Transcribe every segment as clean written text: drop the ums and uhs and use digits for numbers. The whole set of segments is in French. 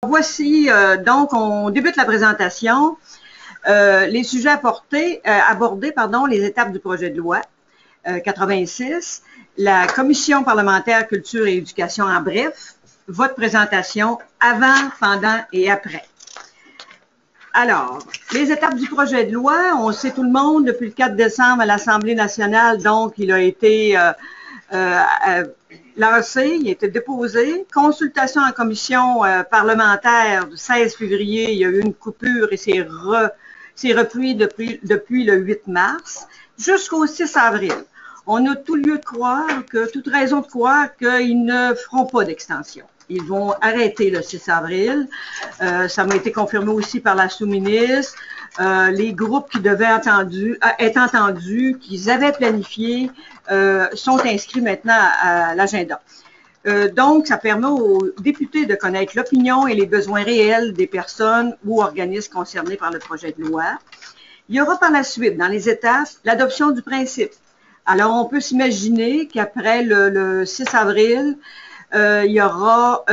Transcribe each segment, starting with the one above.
Voici, donc, on débute la présentation. Les sujets abordés, les étapes du projet de loi 86, la Commission parlementaire culture et éducation en bref, votre présentation avant, pendant et après. Alors, les étapes du projet de loi, on sait tout le monde, depuis le 4 décembre à l'Assemblée nationale, donc il a été lancé, il a été déposé. Consultation en commission parlementaire du 16 février, il y a eu une coupure et c'est repris depuis le 8 mars jusqu'au 6 avril. On a tout lieu de croire, toute raison de croire qu'ils ne feront pas d'extension. Ils vont arrêter le 6 avril. Ça m'a été confirmé aussi par la sous-ministre. Les groupes qui devaient être entendus, qu'ils avaient planifié, sont inscrits maintenant à l'agenda. Donc, ça permet aux députés de connaître l'opinion et les besoins réels des personnes ou organismes concernés par le projet de loi. Il y aura par la suite, dans les étapes, l'adoption du principe. Alors, on peut s'imaginer qu'après le 6 avril, il va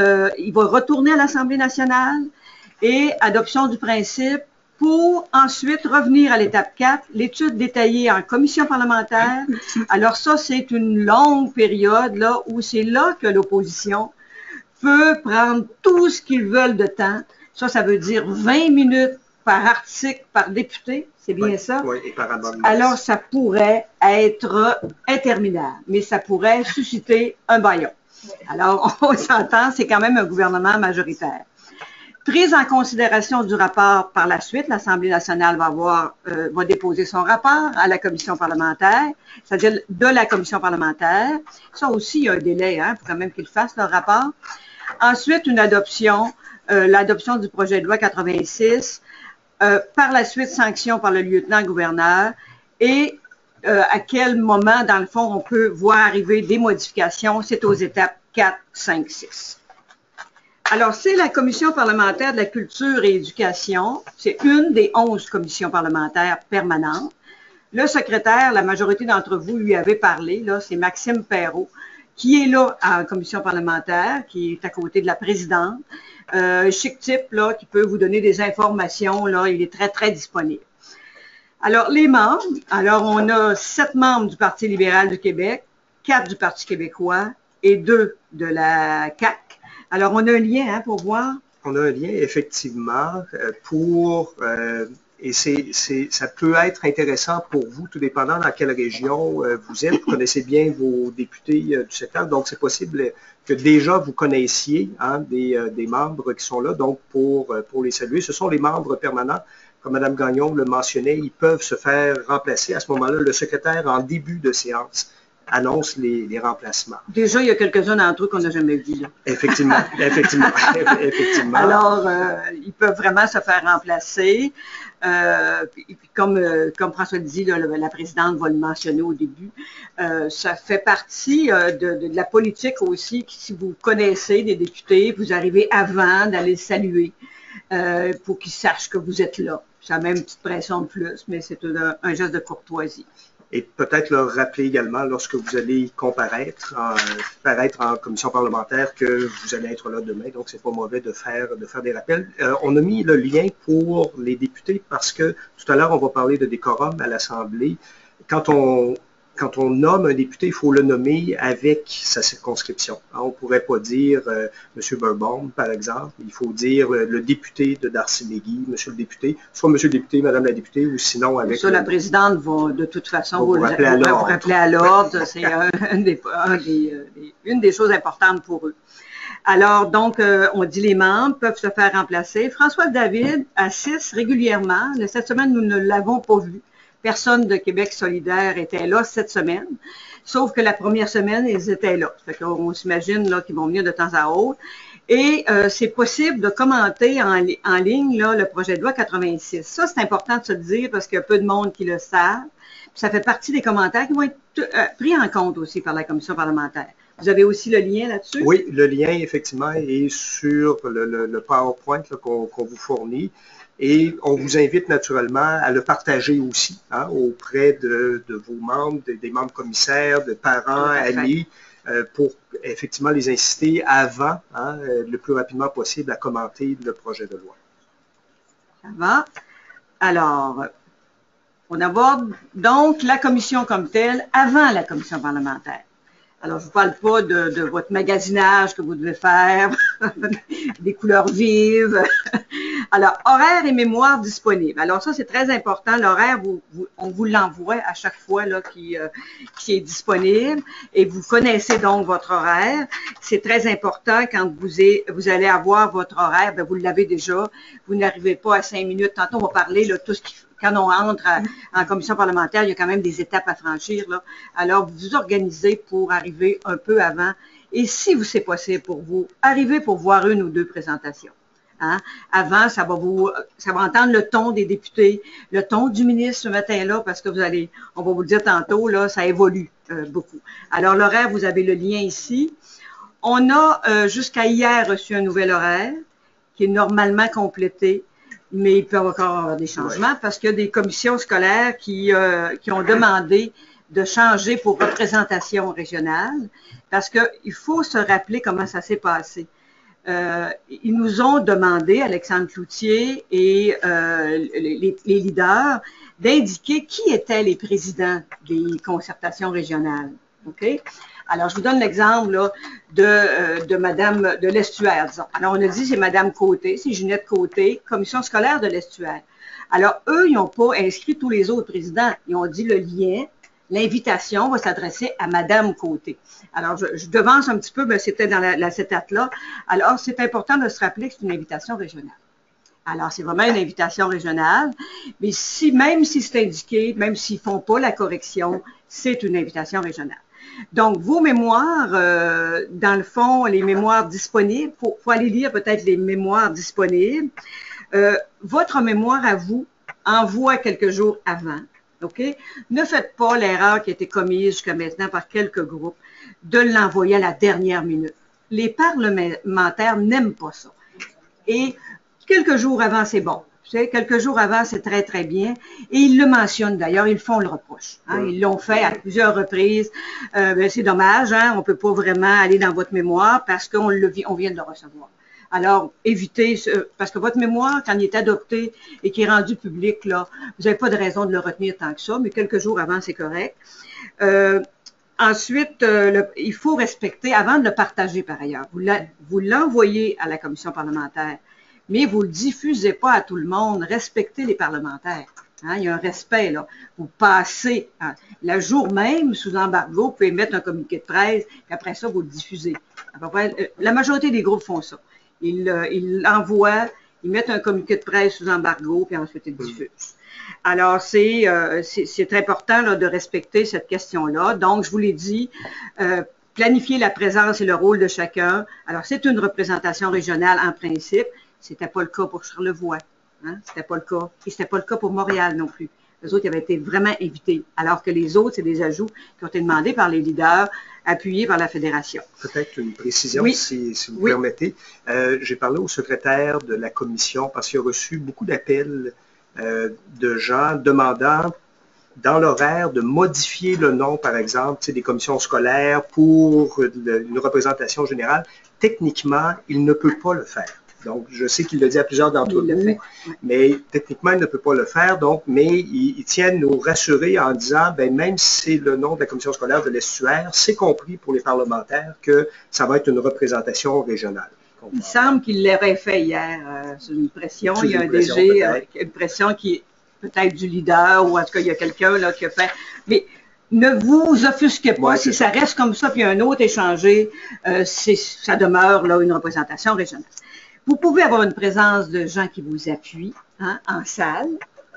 retourner à l'Assemblée nationale et adoption du principe pour ensuite revenir à l'étape 4, l'étude détaillée en commission parlementaire. Alors ça, c'est une longue période là où c'est là que l'opposition peut prendre tout ce qu'ils veulent de temps. Ça veut dire 20 minutes par article, par député. C'est bien ça? Oui, et par amendement. Alors, ça pourrait être interminable, mais ça pourrait susciter un bâillon. Alors, on s'entend, c'est quand même un gouvernement majoritaire. Prise en considération du rapport par la suite, l'Assemblée nationale va déposer son rapport à la commission parlementaire, c'est-à-dire de la commission parlementaire. Ça aussi, il y a un délai, il faut quand même qu'ils fassent leur rapport. Ensuite, une adoption, l'adoption du projet de loi 86, par la suite, sanction par le lieutenant-gouverneur et à quel moment, dans le fond, on peut voir arriver des modifications. C'est aux étapes 4, 5, 6. Alors, c'est la Commission parlementaire de la culture et éducation. C'est une des 11 commissions parlementaires permanentes. Le secrétaire, la majorité d'entre vous lui avez parlé, là, c'est Maxime Perrault, qui est là à la commission parlementaire, qui est à côté de la présidente. Chic type, là, qui peut vous donner des informations, là, il est très, très disponible. Alors, les membres, on a 7 membres du Parti libéral du Québec, 4 du Parti québécois et 2 de la CAQ. Alors, on a un lien pour voir. On a un lien, effectivement, et ça peut être intéressant pour vous, tout dépendant dans quelle région vous êtes. Vous connaissez bien vos députés du secteur, donc c'est possible que déjà vous connaissiez des membres qui sont là, donc pour les saluer. Ce sont les membres permanents. Comme Mme Gagnon le mentionnait, ils peuvent se faire remplacer. À ce moment-là, le secrétaire, en début de séance, annonce les remplacements. Déjà, il y a quelques-uns d'entre eux qu'on n'a jamais vus. Là. Effectivement. Alors, ils peuvent vraiment se faire remplacer. Et puis comme François dit, là, la présidente va le mentionner au début, ça fait partie de la politique aussi. Si vous connaissez des députés, vous arrivez avant d'aller le saluer pour qu'ils sachent que vous êtes là. Ça a même une petite pression de plus, mais c'est un geste de courtoisie. Et peut-être leur rappeler également, lorsque vous allez paraître en commission parlementaire, que vous allez être là demain. Donc, c'est pas mauvais de faire des rappels. On a mis le lien pour les députés parce que tout à l'heure, on va parler de décorum à l'Assemblée. Quand on nomme un député, il faut le nommer avec sa circonscription. On ne pourrait pas dire M. Burbaum, par exemple. Il faut dire le député de Darcy-Léguy, M. le député, soit M. le député, Mme la députée, ou sinon avec... Ça, la présidente va de toute façon vous rappeler à l'ordre. C'est une des choses importantes pour eux. Alors, donc, on dit les membres peuvent se faire remplacer. François David assiste régulièrement. Cette semaine, nous ne l'avons pas vu. Personne de Québec solidaire était là cette semaine, sauf que la première semaine, ils étaient là. Fait qu'on s'imagine là qu'ils vont venir de temps à autre. Et c'est possible de commenter en ligne là, le projet de loi 86. Ça, c'est important de se le dire parce qu'il y a peu de monde qui le savent. Puis ça fait partie des commentaires qui vont être pris en compte aussi par la commission parlementaire. Vous avez aussi le lien là-dessus? Oui, le lien, effectivement, est sur le PowerPoint qu'on vous fournit. Et on vous invite naturellement à le partager aussi auprès de vos membres, des membres commissaires, de parents, amis. pour effectivement les inciter avant, le plus rapidement possible, à commenter le projet de loi. Ça va. Alors, on aborde donc la commission comme telle avant la commission parlementaire. Alors, je ne vous parle pas de votre magasinage que vous devez faire, des couleurs vives. Alors, horaire et mémoire disponibles. Alors, ça, c'est très important. L'horaire, on vous l'envoie à chaque fois là, qui est disponible. Et vous connaissez donc votre horaire. C'est très important quand vous allez avoir votre horaire. Bien, vous l'avez déjà. Vous n'arrivez pas à 5 minutes. Tantôt, on va parler de tout ce qui quand on entre en commission parlementaire, il y a quand même des étapes à franchir, là. Alors, vous vous organisez pour arriver un peu avant. Et si c'est possible pour vous, arrivez pour voir une ou deux présentations. Hein? Avant, ça va entendre le ton des députés, le ton du ministre ce matin-là, parce que on va vous le dire tantôt, là, ça évolue beaucoup. Alors, l'horaire, vous avez le lien ici. On a jusqu'à hier reçu un nouvel horaire qui est normalement complété. Mais il peut encore avoir des changements parce qu'il y a des commissions scolaires qui ont demandé de changer pour représentation régionale parce qu'il faut se rappeler comment ça s'est passé. Ils nous ont demandé, Alexandre Cloutier et les leaders, d'indiquer qui étaient les présidents des concertations régionales. OK? Alors, je vous donne l'exemple de Madame de l'Estuaire, disons. Alors, on a dit c'est Madame Côté, c'est Ginette Côté, commission scolaire de l'Estuaire. Alors, eux, ils n'ont pas inscrit tous les autres présidents. Ils ont dit le lien, l'invitation va s'adresser à Madame Côté. Alors, je devance un petit peu, mais c'était dans cette acte-là. Alors, c'est important de se rappeler que c'est une invitation régionale. Alors, c'est vraiment une invitation régionale, mais même si c'est indiqué, même s'ils ne font pas la correction, c'est une invitation régionale. Donc, vos mémoires, dans le fond, les mémoires disponibles, faut aller lire peut-être les mémoires disponibles. Votre mémoire à vous envoie quelques jours avant, OK? Ne faites pas l'erreur qui a été commise jusqu'à maintenant par quelques groupes de l'envoyer à la dernière minute. Les parlementaires n'aiment pas ça. Et quelques jours avant, c'est bon. Tu sais, quelques jours avant, c'est très, très bien. Et ils le mentionnent d'ailleurs, ils font le reproche. Hein, ils l'ont fait à plusieurs reprises. C'est dommage, hein, on ne peut pas vraiment aller dans votre mémoire parce qu'on vient de le recevoir. Alors, évitez, parce que votre mémoire, quand il est adopté et qu'il est rendu public, là, vous n'avez pas de raison de le retenir tant que ça, mais quelques jours avant, c'est correct. Ensuite, il faut respecter, avant de le partager par ailleurs, vous l'envoyez à la commission parlementaire, mais vous ne le diffusez pas à tout le monde. Respectez les parlementaires. Hein, il y a un respect, là. Vous passez, le jour même, sous embargo, vous pouvez mettre un communiqué de presse, puis après ça, vous le diffusez. À peu près, la majorité des groupes font ça. Ils l'envoient, ils mettent un communiqué de presse sous embargo, puis ensuite ils le diffusent. Alors, c'est important là, de respecter cette question-là. Donc, je vous l'ai dit, planifier la présence et le rôle de chacun. Alors, c'est une représentation régionale en principe. C'était pas le cas pour Charlevoix. Hein? C'était pas le cas. Et c'était pas le cas pour Montréal non plus. Les autres, ils avaient été vraiment invités. Alors que les autres, c'est des ajouts qui ont été demandés par les leaders, appuyés par la Fédération. Peut-être une précision, oui. si vous permettez. J'ai parlé au secrétaire de la commission parce qu'il a reçu beaucoup d'appels de gens demandant dans l'horaire de modifier le nom, par exemple, des commissions scolaires pour une représentation générale. Techniquement, il ne peut pas le faire. Donc, je sais qu'il le dit à plusieurs d'entre vous, mais techniquement, il ne peut pas le faire. Donc, mais il tient à nous rassurer en disant, ben, même si c'est le nom de la commission scolaire de l'Estuaire, c'est compris pour les parlementaires que ça va être une représentation régionale. Il semble qu'il l'aurait fait hier. C'est une pression. Il y a un DG, une pression qui est peut-être du leader ou en tout cas, il y a quelqu'un là qui a fait. Mais ne vous offusquez pas. Si ça reste comme ça, puis un autre échangé, ça demeure là une représentation régionale. Vous pouvez avoir une présence de gens qui vous appuient en salle,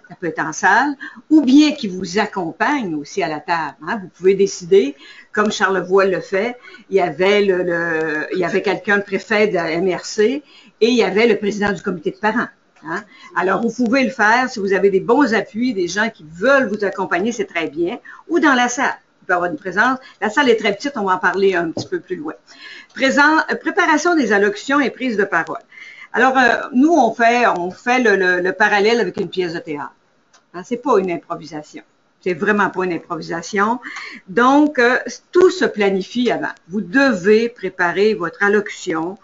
ça peut être en salle, ou bien qui vous accompagnent aussi à la table. Hein. Vous pouvez décider, comme Charlevoix le fait, il y avait quelqu'un, le préfet de la MRC, et il y avait le président du comité de parents. Hein. Alors, vous pouvez le faire si vous avez des bons appuis, des gens qui veulent vous accompagner, c'est très bien, ou dans la salle. Peut avoir une présence. La salle est très petite, on va en parler un petit peu plus loin. Préparation des allocutions et prise de parole. Alors, nous, on fait le parallèle avec une pièce de théâtre. Hein, c'est pas une improvisation. C'est vraiment pas une improvisation. Donc, tout se planifie avant. Vous devez préparer votre allocution.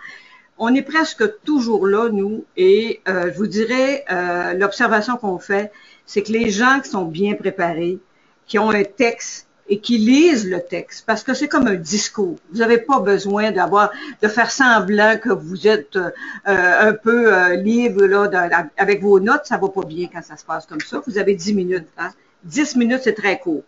On est presque toujours là, nous, et je vous dirais, l'observation qu'on fait, c'est que les gens qui sont bien préparés, qui ont un texte et qui lisent le texte, parce que c'est comme un discours. Vous n'avez pas besoin de faire semblant que vous êtes un peu libre là, avec vos notes. Ça va pas bien quand ça se passe comme ça. Vous avez 10 minutes. Hein? 10 minutes, c'est très court.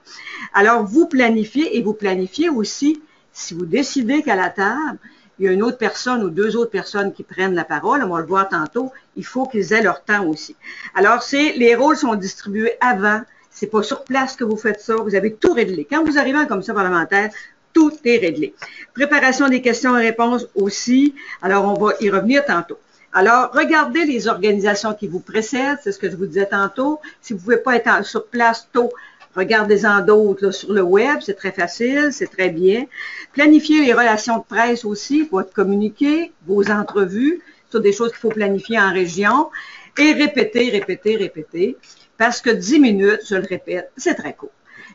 Alors, vous planifiez et vous planifiez aussi, si vous décidez qu'à la table, il y a une autre personne ou deux autres personnes qui prennent la parole, on va le voir tantôt, il faut qu'ils aient leur temps aussi. Alors, les rôles sont distribués avant. C'est pas sur place que vous faites ça. Vous avez tout réglé. Quand vous arrivez en commission parlementaire, tout est réglé. Préparation des questions et réponses aussi. Alors, on va y revenir tantôt. Alors, regardez les organisations qui vous précèdent. C'est ce que je vous disais tantôt. Si vous ne pouvez pas être sur place tôt, regardez-en d'autres sur le web. C'est très facile, c'est très bien. Planifiez les relations de presse aussi, votre communiqué, vos entrevues. Ce sont des choses qu'il faut planifier en région. Et répéter, répéter, répéter. Parce que 10 minutes, je le répète, c'est très court.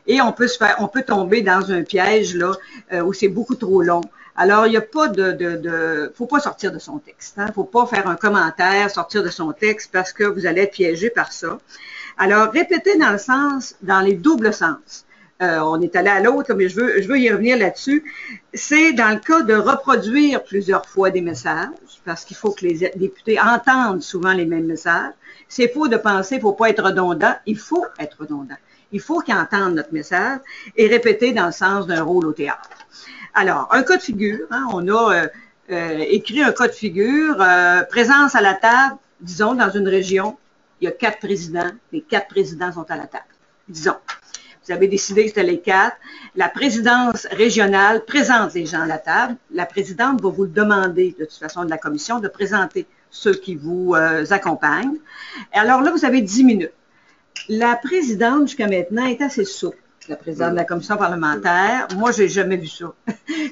Et on peut tomber dans un piège là où c'est beaucoup trop long. Alors, il n'y a pas faut pas sortir de son texte. Hein? Faut pas faire un commentaire, sortir de son texte parce que vous allez être piégé par ça. Alors, répétez dans les doubles sens. On est allé à l'autre, mais je veux y revenir là-dessus. C'est dans le cas de reproduire plusieurs fois des messages, parce qu'il faut que les députés entendent souvent les mêmes messages. C'est faux de penser, il ne faut pas être redondant. Il faut être redondant. Il faut qu'ils entendent notre message et répéter dans le sens d'un rôle au théâtre. Alors, un cas de figure, hein, on a écrit un cas de figure, présence à la table, disons, dans une région, il y a 4 présidents, les 4 présidents sont à la table, disons. Vous avez décidé que c'était les 4. La présidence régionale présente les gens à la table. La présidente va vous le demander, de toute façon, de la commission, de présenter ceux qui vous accompagnent. Et alors là, vous avez 10 minutes. La présidente, jusqu'à maintenant, est assez souple. La présidente de la commission parlementaire, moi, j'ai jamais vu ça.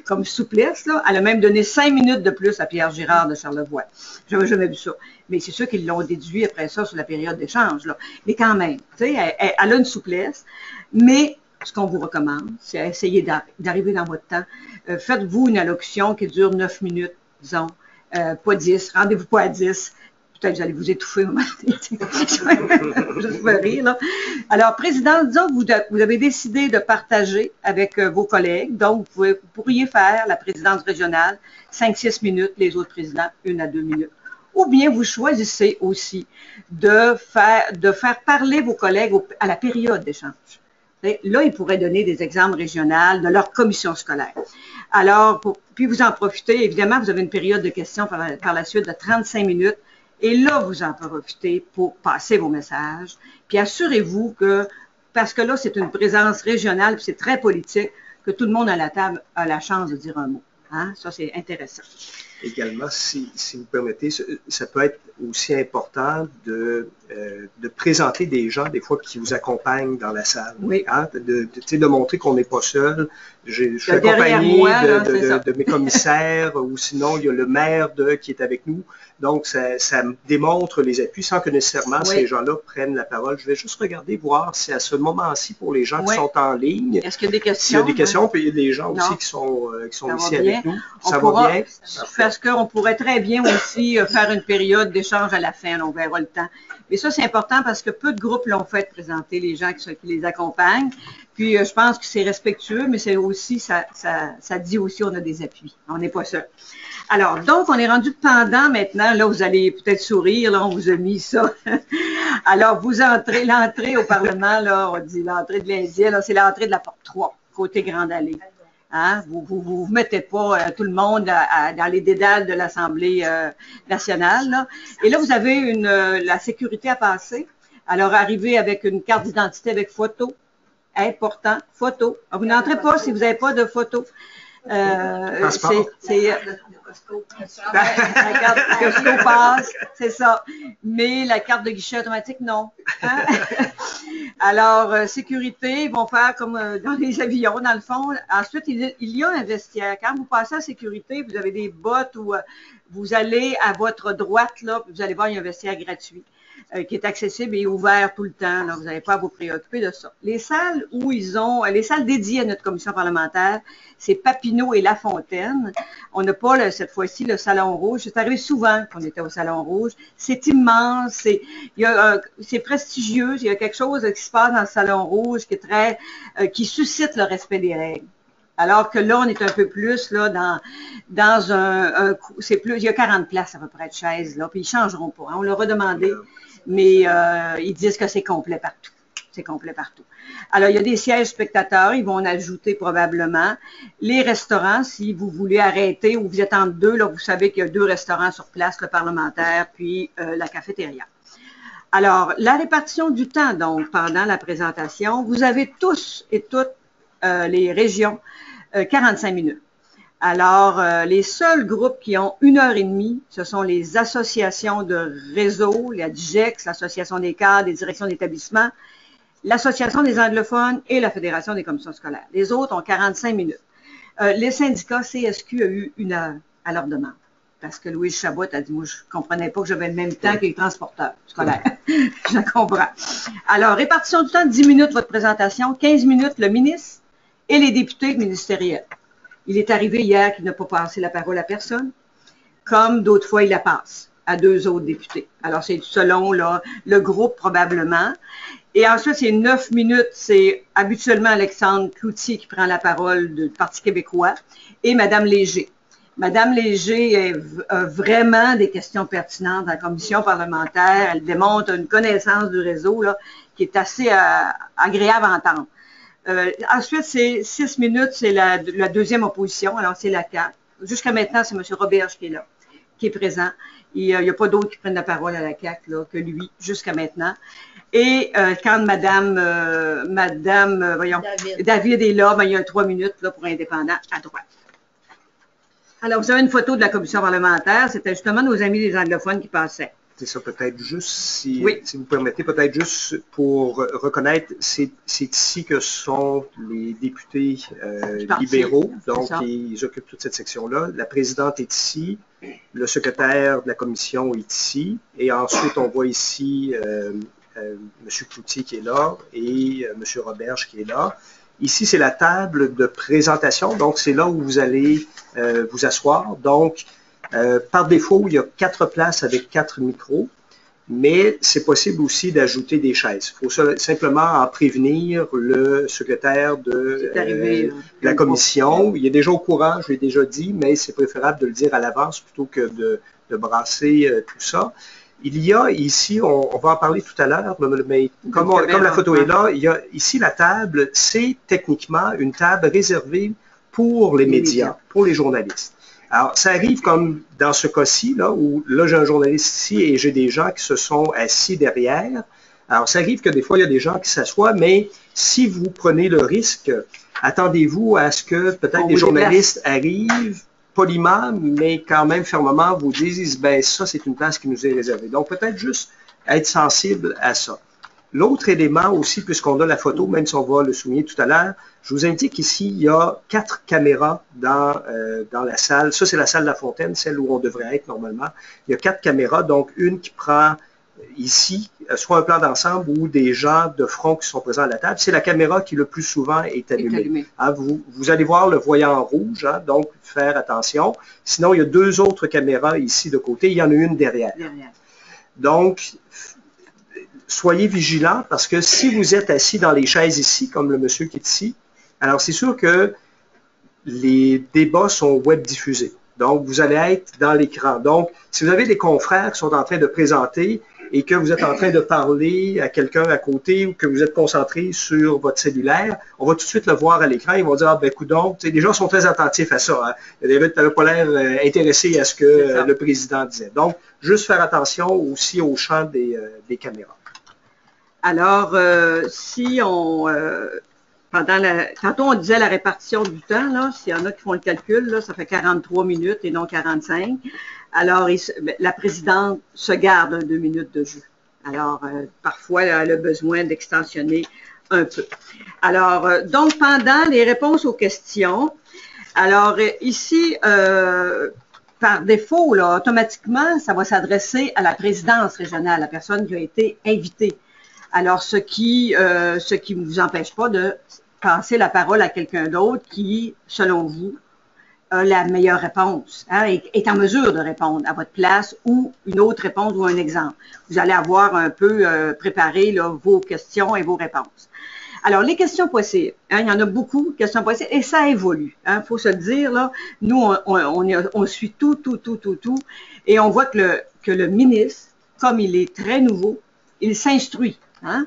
Comme souplesse, là, elle a même donné 5 minutes de plus à Pierre Girard de Charlevoix. J'avais jamais vu ça. Mais c'est sûr qu'ils l'ont déduit après ça sur la période d'échange, là. Mais quand même, tu sais, elle a une souplesse. Mais ce qu'on vous recommande, c'est essayer d'arriver dans votre temps. Faites-vous une allocution qui dure 9 minutes, disons, pas 10. Rendez-vous pas à 10. Peut-être que vous allez vous étouffer au moment. Je vais rire, là. Alors, président, disons que vous avez décidé de partager avec vos collègues. Donc, vous pourriez faire la présidence régionale 5-6 minutes, les autres présidents 1 à 2 minutes. Ou bien vous choisissez aussi de faire parler vos collègues à la période d'échange. Là, ils pourraient donner des exemples régionaux de leur commission scolaire. Alors, puis vous en profitez, évidemment, vous avez une période de questions par la suite de 35 minutes. Et là, vous en profitez pour passer vos messages. Puis assurez-vous que, parce que là, c'est une présence régionale, puis c'est très politique, que tout le monde à la table a la chance de dire un mot. Hein? Ça, c'est intéressant. Également, si vous permettez, ça peut être aussi important de présenter des gens, des fois, qui vous accompagnent dans la salle. Oui. Hein? De montrer qu'on n'est pas seul. Je suis accompagné de mes commissaires, ou sinon, il y a le maire qui est avec nous. Donc, ça démontre les appuis sans que nécessairement ces gens-là prennent la parole. Je vais juste regarder, voir si à ce moment-ci, pour les gens qui sont en ligne, est-ce qu'il y a des questions? S'il y a des questions, puis il y a des gens aussi qui sont ici avec nous. Ça va bien? Parce qu'on pourrait très bien aussi faire une période d'échange à la fin, on verra le temps. Mais ça, c'est important parce que peu de groupes l'ont fait présenter les gens qui les accompagnent. Puis, je pense que c'est respectueux, mais c'est aussi, ça dit aussi on a des appuis. On n'est pas seul. Alors, donc, on est rendu pendant maintenant. Là, vous allez peut-être sourire. Là, on vous a mis ça. Alors, l'entrée au Parlement, là, on dit l'entrée de l'Indien, là, c'est l'entrée de la porte 3, côté Grande Allée. Hein? Vous mettez pas tout le monde dans les dédales de l'Assemblée nationale. Là. Et là, vous avez la sécurité à passer. Alors, arrivez avec une carte d'identité avec photo. Important, photo. Vous n'entrez pas si vous n'avez pas de photo. C'est la carte de Costco passe, c'est ça. Mais la carte de guichet automatique, non. Hein? Alors, sécurité, ils vont faire comme dans les avions, dans le fond. Ensuite, il y a un vestiaire. Quand vous passez à sécurité, vous avez des bottes Vous allez à votre droite, là, vous allez voir, il y a un vestiaire gratuit qui est accessible et ouvert tout le temps. Là, vous n'avez pas à vous préoccuper de ça. Les salles où les salles dédiées à notre commission parlementaire, c'est Papineau et La Fontaine. On n'a pas, cette fois-ci, le Salon Rouge. C'est arrivé souvent qu'on était au Salon Rouge. C'est immense, c'est prestigieux. Il y a quelque chose qui se passe dans le Salon Rouge qui suscite le respect des règles. Alors que là, on est un peu plus là dans c'est plus, il y a 40 places à peu près de chaises là, puis ils changeront pas. Hein, on leur a demandé, mais ils disent que c'est complet partout. C'est complet partout. Alors, il y a des sièges spectateurs, ils vont en ajouter probablement. Les restaurants, si vous voulez arrêter ou vous êtes entre deux, là, vous savez qu'il y a 2 restaurants sur place, le parlementaire, puis la cafétéria. Alors, la répartition du temps, donc, pendant la présentation, vous avez tous et toutes les régions 45 minutes. Alors, les seuls groupes qui ont 1h30, ce sont les associations de réseau, la DIGEX, l'Association des cadres, des directions d'établissement, l'Association des anglophones et la Fédération des commissions scolaires. Les autres ont 45 minutes. Les syndicats CSQ a eu 1 heure à leur demande. Parce que Louise Chabot a dit, moi, je ne comprenais pas que j'avais le même temps que les transporteurs scolaires. Je comprends. Alors, répartition du temps, 10 minutes votre présentation, 15 minutes le ministre et les députés ministériels. Il est arrivé hier qu'il n'a pas passé la parole à personne, comme d'autres fois il la passe à 2 autres députés. Alors, c'est selon là, le groupe probablement. Et ensuite, c'est 9 minutes, c'est habituellement Alexandre Cloutier qui prend la parole du Parti québécois et Mme Léger. Mme Léger a vraiment des questions pertinentes dans la commission parlementaire. Elle démontre une connaissance du réseau là, qui est assez agréable à entendre. Ensuite, c'est 6 minutes, c'est la deuxième opposition. Alors, c'est la CAQ. Jusqu'à maintenant, c'est M. Roberge qui est là, qui est présent. Il n'y a pas d'autres qui prennent la parole à la CAQ là, que lui, jusqu'à maintenant. Et quand David est là, ben, il y a 3 minutes là, pour indépendant à droite. Alors, vous avez une photo de la commission parlementaire. C'était justement nos amis des anglophones qui passaient. C'est ça, peut-être juste, si vous permettez, peut-être juste pour reconnaître, c'est ici que sont les députés libéraux, donc ils occupent toute cette section-là. La présidente est ici, le secrétaire de la commission est ici, et ensuite on voit ici M. Cloutier qui est là et M. Roberge qui est là. Ici, c'est la table de présentation, donc c'est là où vous allez vous asseoir. Donc, par défaut, il y a 4 places avec 4 micros, mais c'est possible aussi d'ajouter des chaises. Il faut simplement en prévenir le secrétaire de la commission. Il est déjà au courant, je l'ai déjà dit, mais c'est préférable de le dire à l'avance plutôt que de brasser tout ça. Il y a ici, on va en parler tout à l'heure, mais comme la photo est là, il y a ici la table, c'est techniquement une table réservée pour les médias, pour les journalistes. Alors, ça arrive comme dans ce cas-ci, là, où là, j'ai un journaliste ici et j'ai des gens qui se sont assis derrière. Alors, ça arrive que des fois, il y a des gens qui s'assoient, mais si vous prenez le risque, attendez-vous à ce que peut-être des journalistes arrivent poliment, mais quand même fermement vous disent, ben ça, c'est une place qui nous est réservée. Donc, peut-être juste être sensible à ça. L'autre élément aussi, puisqu'on a la photo, même si on va le souligner tout à l'heure, je vous indique ici, il y a 4 caméras dans la salle. Ça, c'est la salle de La Fontaine, celle où on devrait être normalement. Il y a 4 caméras, donc une qui prend ici, soit un plan d'ensemble ou des gens de front qui sont présents à la table. C'est la caméra qui le plus souvent est allumée. Hein, vous allez voir le voyant rouge, hein, donc faire attention. Sinon, il y a 2 autres caméras ici de côté. Il y en a une derrière. Donc, soyez vigilants parce que si vous êtes assis dans les chaises ici, comme le monsieur qui est ici, alors c'est sûr que les débats sont web diffusés. Donc, vous allez être dans l'écran. Donc, si vous avez des confrères qui sont en train de présenter et que vous êtes en train de parler à quelqu'un à côté ou que vous êtes concentré sur votre cellulaire, on va tout de suite le voir à l'écran. Ils vont dire, ah ben coudonc, les gens sont très attentifs à ça. Hein. David, tu n'avais pas l'air intéressé à ce que le président disait. Donc, juste faire attention aussi au champ des caméras. Alors, si on... tantôt, on disait la répartition du temps, là, s'il y en a qui font le calcul, là, ça fait 43 minutes et non 45. Alors, la présidente se garde 2 minutes de jeu. Alors, parfois, elle a besoin d'extensionner un peu. Alors, donc, pendant les réponses aux questions, alors, ici, par défaut, là, automatiquement, ça va s'adresser à la présidence régionale, la personne qui a été invitée. Alors, ce qui ne vous empêche pas de passer la parole à quelqu'un d'autre qui, selon vous, a la meilleure réponse, hein, est en mesure de répondre à votre place ou une autre réponse ou un exemple. Vous allez avoir un peu préparé là, vos questions et vos réponses. Alors, les questions possibles, hein, il y en a beaucoup de questions possibles et ça évolue. Hein, faut se le dire, là, nous, on suit tout, et on voit que le ministre, comme il est très nouveau, il s'instruit. Hein?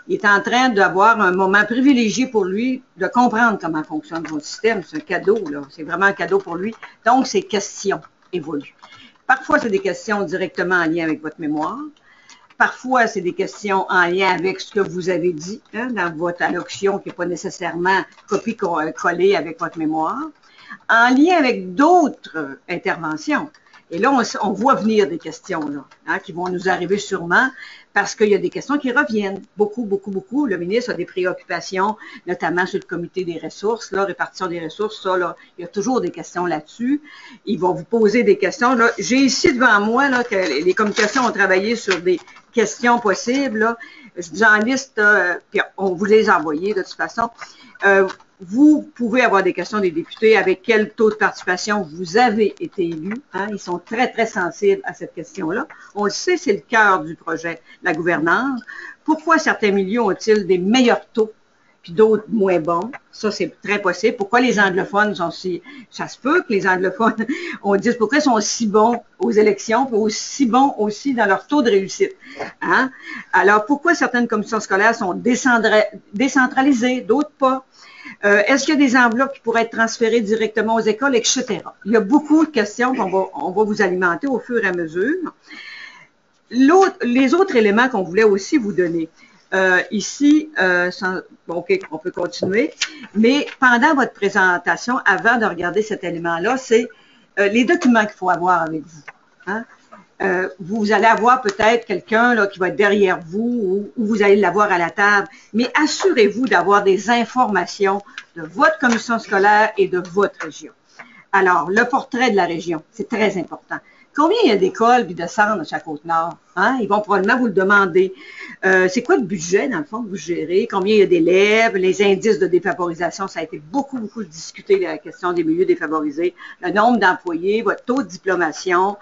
Il est en train d'avoir un moment privilégié pour lui de comprendre comment fonctionne votre système. C'est un cadeau, là. C'est vraiment un cadeau pour lui. Donc, ces questions évoluent. Parfois, c'est des questions directement en lien avec votre mémoire. Parfois, c'est des questions en lien avec ce que vous avez dit hein, dans votre allocution qui n'est pas nécessairement copie-collée avec votre mémoire. En lien avec d'autres interventions. Et là, on voit venir des questions là, hein, qui vont nous arriver sûrement parce qu'il y a des questions qui reviennent. Beaucoup. Le ministre a des préoccupations, notamment sur le comité des ressources, là, répartition des ressources, ça, là, il y a toujours des questions là-dessus. Ils vont vous poser des questions. Là. J'ai ici devant moi là, que les communications ont travaillé sur des questions possibles. Là. J'en liste, puis on vous les a envoyées de toute façon. Vous pouvez avoir des questions des députés avec quel taux de participation vous avez été élu. Hein? Ils sont très sensibles à cette question-là. On le sait, c'est le cœur du projet, la gouvernance. Pourquoi certains milieux ont-ils des meilleurs taux, puis d'autres moins bons? Ça, c'est très possible. Pourquoi les anglophones sont si... Ça se peut que les anglophones, on dise pourquoi ils sont si bons aux élections, puis aussi bons aussi dans leur taux de réussite. Hein? Alors, pourquoi certaines commissions scolaires sont décentralisées, d'autres pas? Est-ce qu'il y a des enveloppes qui pourraient être transférées directement aux écoles, etc. Il y a beaucoup de questions qu'on va vous alimenter au fur et à mesure. Les autres éléments qu'on voulait aussi vous donner, ici, OK, on peut continuer, mais pendant votre présentation, avant de regarder cet élément-là, c'est les documents qu'il faut avoir avec vous. Hein? Vous allez avoir peut-être quelqu'un qui va être derrière vous ou vous allez l'avoir à la table, mais assurez-vous d'avoir des informations de votre commission scolaire et de votre région. Alors, le portrait de la région, c'est très important. Combien il y a d'écoles et de centres sur la Côte-Nord? Hein? Ils vont probablement vous le demander. C'est quoi le budget, dans le fond, que vous gérez? Combien il y a d'élèves? Les indices de défavorisation, ça a été beaucoup discuté, la question des milieux défavorisés. Le nombre d'employés, votre taux de diplomation.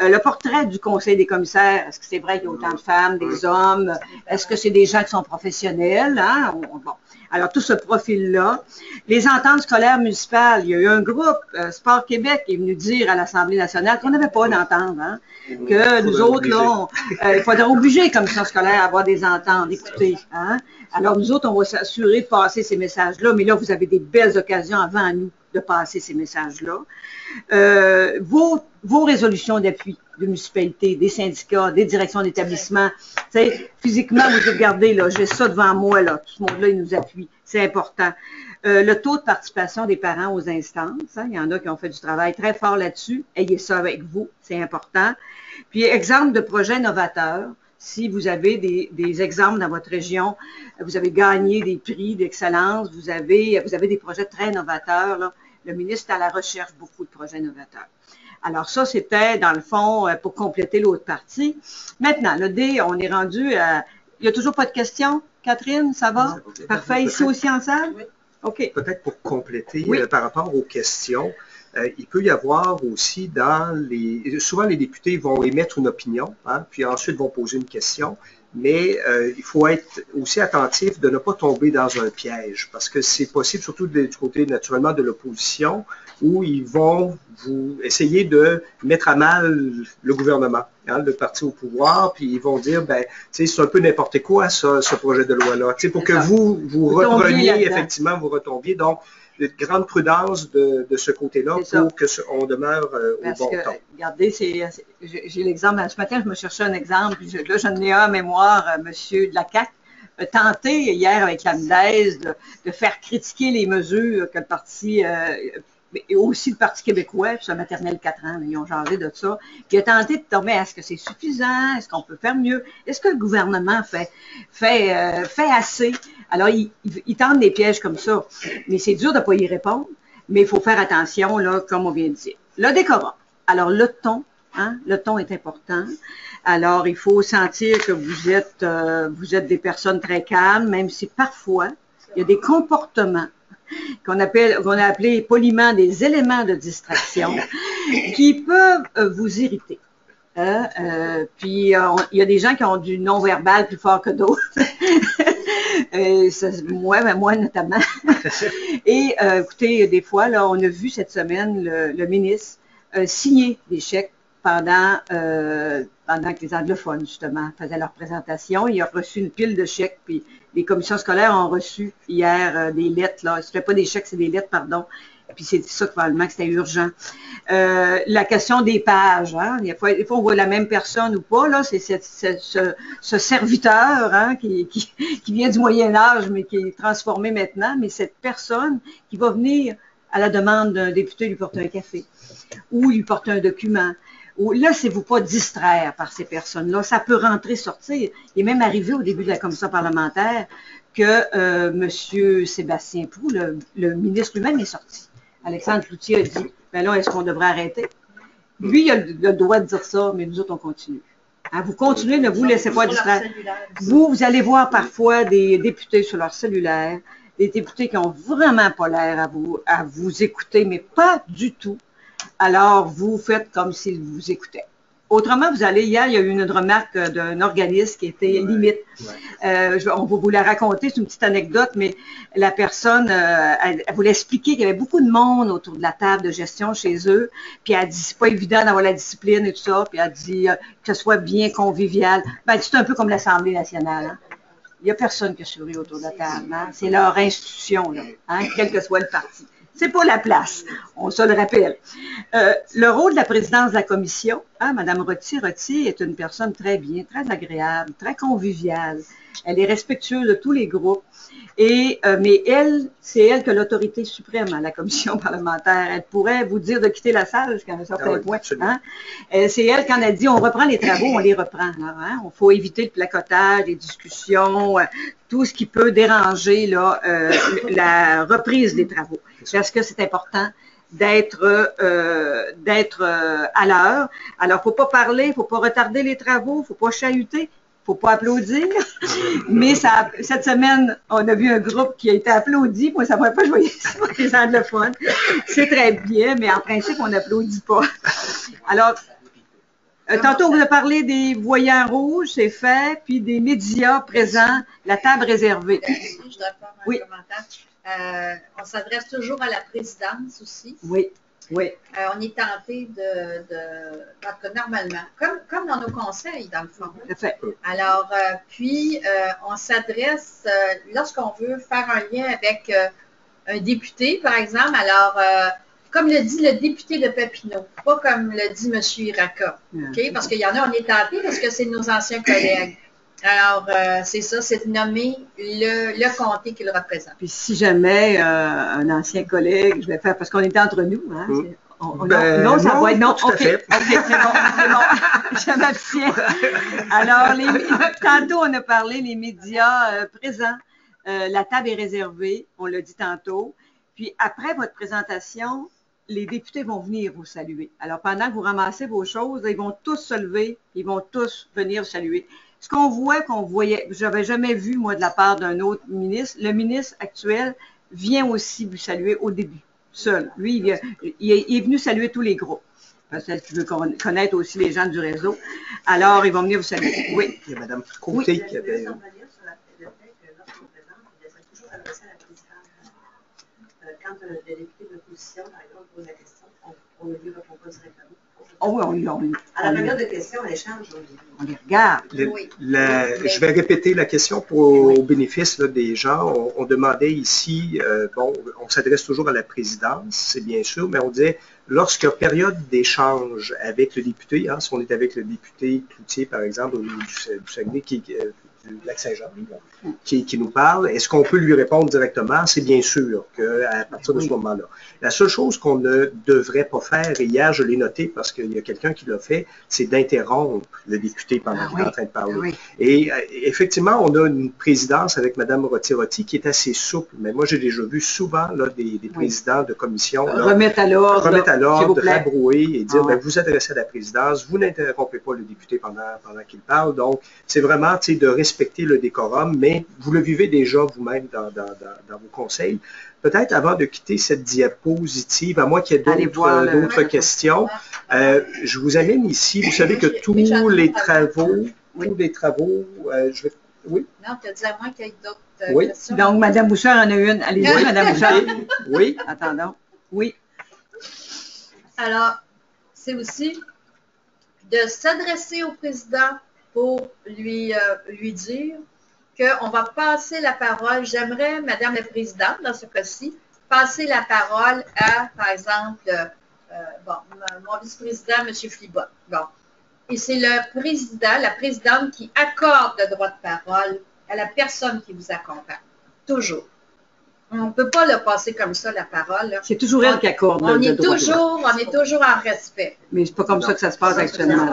Le portrait du conseil des commissaires, est-ce que c'est vrai qu'il y a autant de femmes, des hommes? Est-ce que c'est des gens qui sont professionnels? Hein? Bon. Alors, tout ce profil-là. Les ententes scolaires municipales, il y a eu un groupe, Sport Québec, qui est venu dire à l'Assemblée nationale qu'on n'avait pas d'entente, hein? Que nous autres, là, il faudrait obliger, commission scolaire, à avoir des ententes. Écoutez, hein? Alors, nous autres, on va s'assurer de passer ces messages-là, mais là, vous avez des belles occasions avant nous de passer ces messages-là. Vos résolutions d'appui de municipalité, des syndicats, des directions d'établissement, physiquement, vous regardez, là, j'ai ça devant moi, là, tout ce monde-là, il nous appuie, c'est important. Le taux de participation des parents aux instances, hein, il y en a qui ont fait du travail très fort là-dessus, ayez ça avec vous, c'est important. Puis, exemple de projets novateurs, si vous avez des exemples dans votre région, vous avez gagné des prix d'excellence, vous avez des projets très novateurs, là, le ministre est à la recherche beaucoup de projets novateurs. Alors ça, c'était, dans le fond, pour compléter l'autre partie. Maintenant, le D, on est rendu à... Il n'y a toujours pas de questions? Catherine, ça va? Oui, parfait. Ici aussi en salle? Oui. OK. Peut-être pour compléter, oui. Par rapport aux questions, il peut y avoir aussi souvent les députés vont émettre une opinion, hein, puis ensuite vont poser une question, mais il faut être aussi attentif de ne pas tomber dans un piège, parce que c'est possible, surtout du côté naturellement de l'opposition, où ils vont vous essayer de mettre à mal le gouvernement, hein, le parti au pouvoir, puis ils vont dire, ben, c'est un peu n'importe quoi, ça, ce projet de loi-là, pour que vous repreniez, effectivement, vous retombiez. Donc, grande prudence de ce côté-là pour qu'on demeure au bon ton. Regardez, j'ai l'exemple, ce matin, je me cherchais un exemple, puis là, j'en ai un en mémoire, monsieur de la CAQ, a tenté hier avec la MDES de faire critiquer les mesures que le parti, et aussi le Parti québécois, puis sa maternelle 4 ans, ils ont jasé de ça, puis il a tenté de tomber, est-ce que c'est suffisant, est-ce qu'on peut faire mieux, est-ce que le gouvernement fait assez? Alors, ils tentent des pièges comme ça, mais c'est dur de ne pas y répondre, mais il faut faire attention, là, comme on vient de dire. Le décorum. Alors, le ton est important. Alors, il faut sentir que vous êtes des personnes très calmes, même si parfois, il y a des comportements qu'on a appelé poliment des éléments de distraction qui peuvent vous irriter. Puis, il y a des gens qui ont du non-verbal plus fort que d'autres. Moi notamment. Et écoutez, des fois, là, on a vu cette semaine le ministre signer des chèques pendant que les anglophones, justement, faisaient leur présentation. Il a reçu une pile de chèques, puis les commissions scolaires ont reçu hier des lettres, là. Ce n'est pas des chèques, c'est des lettres, pardon. Puis c'est ça probablement que c'était urgent. La question des pages, hein, des fois on voit la même personne ou pas, là, c'est ce serviteur, hein, qui vient du Moyen-Âge, mais qui est transformé maintenant, mais cette personne qui va venir à la demande d'un député lui porter un café ou lui porter un document. Laissez-vous pas distraire par ces personnes-là. Ça peut rentrer, sortir. Il est même arrivé au début de la commission parlementaire que M. Sébastien Proulx, le ministre lui-même, est sorti. Alexandre Cloutier a dit, ben là, est-ce qu'on devrait arrêter? Lui, il a le droit de dire ça, mais nous autres, on continue. Hein, vous continuez, ne vous laissez pas distraire. Vous allez voir parfois des députés sur leur cellulaire, des députés qui ont vraiment pas l'air à vous écouter, mais pas du tout. Alors, vous faites comme s'ils vous écoutaient. Autrement, hier, il y a eu une remarque d'un organisme qui était limite. On va vous la raconter, c'est une petite anecdote, mais la personne, elle voulait expliquer qu'il y avait beaucoup de monde autour de la table de gestion chez eux, puis elle dit, c'est pas évident d'avoir la discipline et tout ça, puis elle dit que ce soit bien convivial. Ben, c'est un peu comme l'Assemblée nationale, hein. Il n'y a personne qui sourit autour de la table, hein. C'est leur institution, là, hein, quel que soit le parti. C'est pas la place, on se le rappelle. Le rôle de la présidence de la commission, hein, Mme Rottier est une personne très bien, très agréable, très conviviale. Elle est respectueuse de tous les groupes. Mais c'est elle qui a l'autorité suprême à la commission parlementaire. Elle pourrait vous dire de quitter la salle jusqu'à un certain point. Hein? C'est elle, quand elle dit on reprend les travaux, on les reprend. Hein? Il faut éviter le placotage, les discussions, tout ce qui peut déranger là, la reprise des travaux. Parce que c'est important d'être à l'heure. Alors, faut pas parler, faut pas retarder les travaux, faut pas chahuter. Faut pas applaudir, mais cette semaine, on a vu un groupe qui a été applaudi. Moi, ça ne m'a pas joué ça, les anglophones. C'est très bien, mais en principe, on n'applaudit pas. Alors, tantôt, on vous a parlé des voyants rouges, c'est fait, puis des médias présents, la table réservée. Je dois faire un commentaire. On s'adresse toujours à la présidence aussi. Oui. Oui. On est tenté en tout cas, normalement, comme dans nos conseils, dans le fond. Fait. Alors, on s'adresse, lorsqu'on veut faire un lien avec un député, par exemple, alors, comme le dit le député de Papineau, pas comme le dit M. Iraca, okay? Parce qu'il y en a, on est tenté parce que c'est nos anciens collègues. Alors, c'est ça, c'est de nommer le comté qu'il représente. Puis si jamais un ancien collègue, je vais faire, parce qu'on est entre nous, hein, non, ça va être non. OK, c'est bon. Je m'abstiens. Alors, tantôt, on a parlé, les médias présents. La table est réservée, on l'a dit tantôt. Puis après votre présentation, les députés vont venir vous saluer. Alors, pendant que vous ramassez vos choses, ils vont tous se lever, ils vont tous venir vous saluer. Ce qu'on voyait, je n'avais jamais vu, moi, de la part d'un autre ministre, le ministre actuel vient aussi vous saluer au début, seul. Lui, il est venu saluer tous les groupes. Parce qu'il veut connaître aussi les gens du réseau. Alors, ils vont venir vous saluer. Oui. Il y a Mme Côté qui avait... Quand le député de l'opposition, par exemple, pose la question, on ne lui répond pas directement. Oh oui, à la période de questions, on échange. On les regarde. Je vais répéter la question au bénéfice là, des gens. On demandait ici, on s'adresse toujours à la présidence, c'est bien sûr, mais on disait, lorsqu'il y a période d'échange avec le député, hein, si on est avec le député Cloutier, par exemple, au niveau du Saguenay, Lac-Saint-Jean, qui nous parle. Est-ce qu'on peut lui répondre directement? C'est bien sûr qu'à partir de ce moment-là. La seule chose qu'on ne devrait pas faire, et hier je l'ai noté parce qu'il y a quelqu'un qui l'a fait, c'est d'interrompre le député pendant qu'il est en train de parler. Et effectivement, on a une présidence avec Mme Rotti qui est assez souple, mais moi j'ai déjà vu souvent là, des présidents de commission remettre à l'ordre, rabrouer et dire ben, vous adressez à la présidence, vous n'interrompez pas le député pendant qu'il parle. Donc, c'est vraiment de respecter le décorum, mais vous le vivez déjà vous-même dans vos conseils. Peut-être avant de quitter cette diapositive, à moins qu'il y ait d'autres questions, je vous amène ici. Vous savez que tous les travaux, je vais... Oui? Non, tu as dit à moins qu'il y ait d'autres questions. Donc, Mme Bouchard en a une. Allez-y, Mme Bouchard. Oui. Attendons. Oui. Alors, c'est aussi de s'adresser au président pour lui dire qu'on va passer la parole. J'aimerais, Madame la Présidente, dans ce cas-ci, passer la parole à, par exemple, mon vice-président, M. Flibot. Bon. Et c'est le président, la présidente qui accorde le droit de parole à la personne qui vous accompagne. Toujours. On ne peut pas le passer comme ça, la parole. C'est toujours elle qui accorde le droit. On est toujours en respect. Mais c'est pas comme ça que ça se passe actuellement.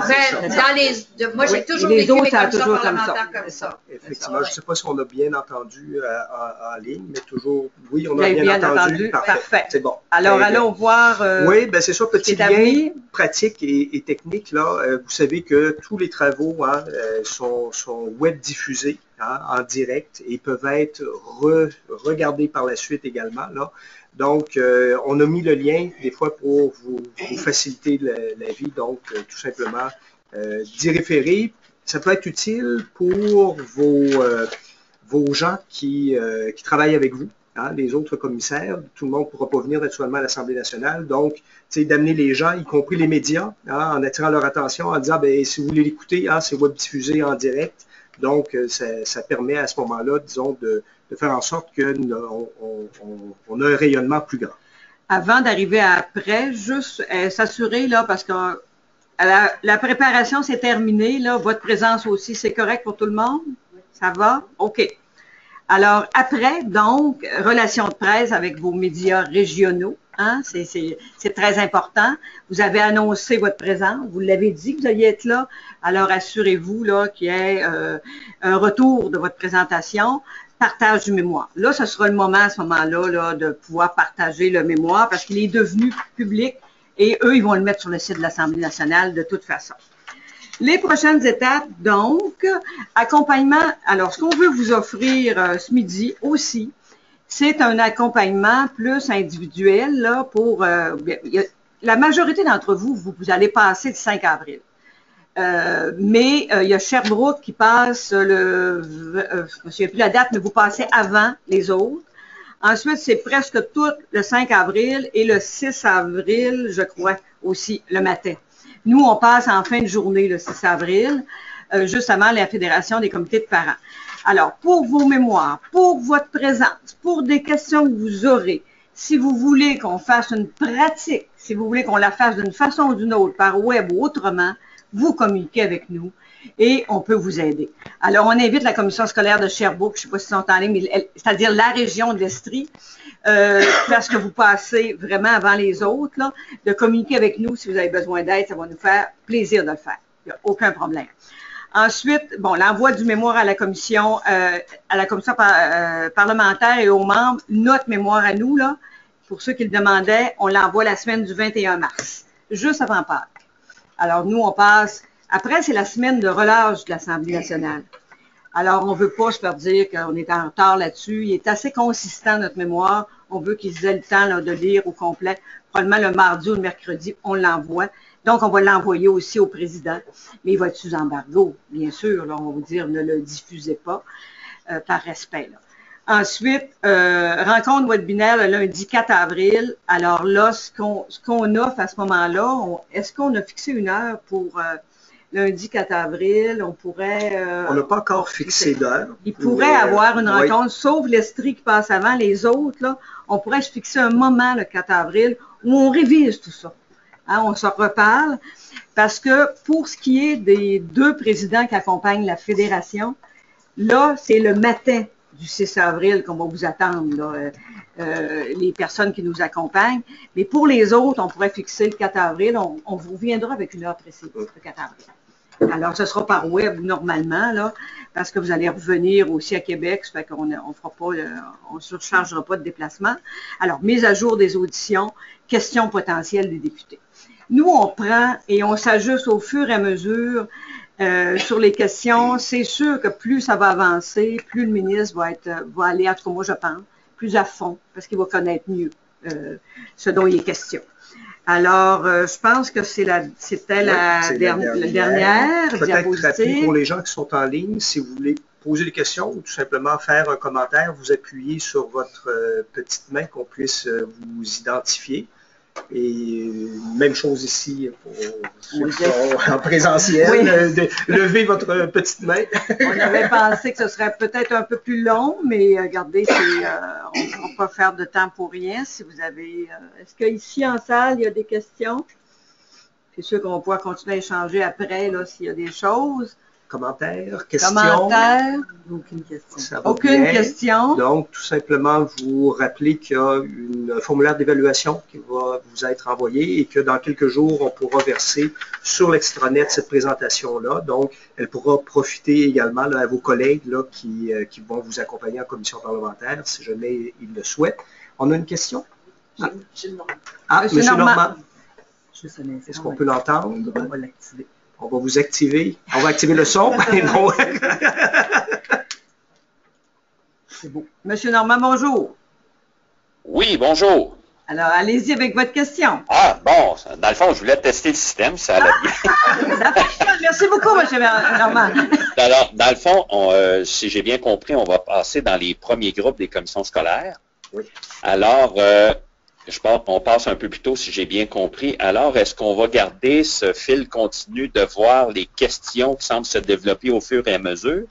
Moi, j'ai toujours vécu mes commissions parlementaires comme ça. Effectivement, je ne sais pas si on a bien entendu en ligne, mais toujours, oui, on a bien entendu. Parfait. C'est bon. Alors, allons voir. Oui, ben c'est ça, petit lien pratique et technique. Là, vous savez que tous les travaux sont web diffusés. En direct et peuvent être regardés par la suite également. Là. Donc, on a mis le lien des fois pour vous faciliter la vie, donc tout simplement d'y référer. Ça peut être utile pour vos gens qui travaillent avec vous, les autres commissaires. Tout le monde ne pourra pas venir naturellement à l'Assemblée nationale. Donc, d'amener les gens, y compris les médias, en attirant leur attention, en disant, ben, si vous voulez l'écouter, c'est web diffusé en direct. Donc, ça permet à ce moment-là, disons, de faire en sorte qu'on a un rayonnement plus grand. Avant d'arriver après, juste s'assurer, là, parce que la préparation s'est terminée, là, votre présence aussi, c'est correct pour tout le monde? Ça va? OK. Alors, après, donc, relations de presse avec vos médias régionaux. C'est très important. Vous avez annoncé votre présence. Vous l'avez dit que vous alliez être là. Alors, assurez-vous là qu'il y ait un retour de votre présentation. Partage du mémoire. Là, ce sera le moment, à ce moment-là, là, de pouvoir partager le mémoire parce qu'il est devenu public et eux, ils vont le mettre sur le site de l'Assemblée nationale de toute façon. Les prochaines étapes, donc, accompagnement. Alors, ce qu'on veut vous offrir ce midi aussi, c'est un accompagnement plus individuel là, pour la majorité d'entre vous, vous allez passer le 5 avril. Mais il y a Sherbrooke qui passe je ne me souviens plus la date, mais vous passez avant les autres. Ensuite, c'est presque tout le 5 avril et le 6 avril, je crois, aussi, le matin. Nous, on passe en fin de journée, le 6 avril, juste avant la Fédération des comités de parents. Alors, pour vos mémoires, pour votre présence, pour des questions que vous aurez, si vous voulez qu'on fasse une pratique, si vous voulez qu'on la fasse d'une façon ou d'une autre, par web ou autrement, vous communiquez avec nous et on peut vous aider. Alors, on invite la commission scolaire de Sherbrooke, je ne sais pas si ils sont en ligne, mais c'est-à-dire la région de l'Estrie, parce que vous passez vraiment avant les autres, là, de communiquer avec nous si vous avez besoin d'aide, ça va nous faire plaisir de le faire. Il n'y a aucun problème. Ensuite, bon, l'envoi du mémoire à la commission parlementaire et aux membres, notre mémoire à nous, là, pour ceux qui le demandaient, on l'envoie la semaine du 21 mars, juste avant Pâques. Alors, nous, on passe, après, c'est la semaine de relâche de l'Assemblée nationale. Alors, on ne veut pas se faire dire qu'on est en retard là-dessus. Il est assez consistant, notre mémoire. On veut qu'ils aient le temps là, de lire au complet. Probablement le mardi ou le mercredi, on l'envoie. Donc, on va l'envoyer aussi au président. Mais il va être sous embargo, bien sûr. Là, on va vous dire, ne le diffusez pas par respect. Là. Ensuite, rencontre webinaire le lundi 4 avril. Alors là, ce qu'on offre à ce moment-là, est-ce qu'on a fixé une heure pour lundi 4 avril? On pourrait... on n'a pas encore fixé d'heure. Il pourrait avoir une rencontre, sauf l'Estrie qui passe avant les autres. Là, on pourrait se fixer un moment le 4 avril où on révise tout ça. On se reparle parce que pour ce qui est des deux présidents qui accompagnent la fédération, Là, c'est le matin du 6 avril qu'on va vous attendre, là, les personnes qui nous accompagnent. Mais pour les autres, on pourrait fixer le 4 avril. On vous reviendra avec une heure précise, le 4 avril. Alors, ce sera par web normalement, là, parce que vous allez revenir aussi à Québec, ça fait qu'on on fera pas, on surchargera pas de déplacement. Alors, mise à jour des auditions, questions potentielles des députés. Nous, on prend et on s'ajuste au fur et à mesure sur les questions. C'est sûr que plus ça va avancer, plus le ministre va aller, en tout cas moi je pense, plus à fond, parce qu'il va connaître mieux ce dont il est question. Alors, je pense que c'était la dernière Peut-être rappeler pour les gens qui sont en ligne, si vous voulez poser des questions ou tout simplement faire un commentaire, vous appuyez sur votre petite main qu'on puisse vous identifier. Et même chose ici pour ceux qui sont en présentiel, oui. Levez votre petite main. On avait pensé que ce serait peut-être un peu plus long, mais regardez, on ne va pas faire de temps pour rien. Si vous avez, est-ce qu'ici en salle, il y a des questions? C'est sûr qu'on va pouvoir continuer à échanger après là, s'il y a des choses. Commentaires, questions? Commentaires? Aucune question. Aucune question. Donc, tout simplement, vous rappelez qu'il y a un formulaire d'évaluation qui va vous être envoyé et que dans quelques jours, on pourra verser sur l'extranet cette présentation-là. Donc, elle pourra profiter également là, à vos collègues là, qui vont vous accompagner en commission parlementaire, si jamais ils le souhaitent. On a une question? Ah, M. Normand. Est-ce qu'on peut l'entendre? On va l'activer. On va vous activer. On va activer le son. C'est beau. Monsieur Normand, bonjour. Oui, bonjour. Alors, allez-y avec votre question. Ah, bon, dans le fond, je voulais tester le système, ça allait bien. Merci beaucoup, monsieur Normand. Alors, dans le fond, si j'ai bien compris, on va passer dans les premiers groupes des commissions scolaires. Oui. Alors, je pense qu'on passe un peu plus tôt, si j'ai bien compris. Alors, est-ce qu'on va garder ce fil continu de voir les questions qui semblent se développer au fur et à mesure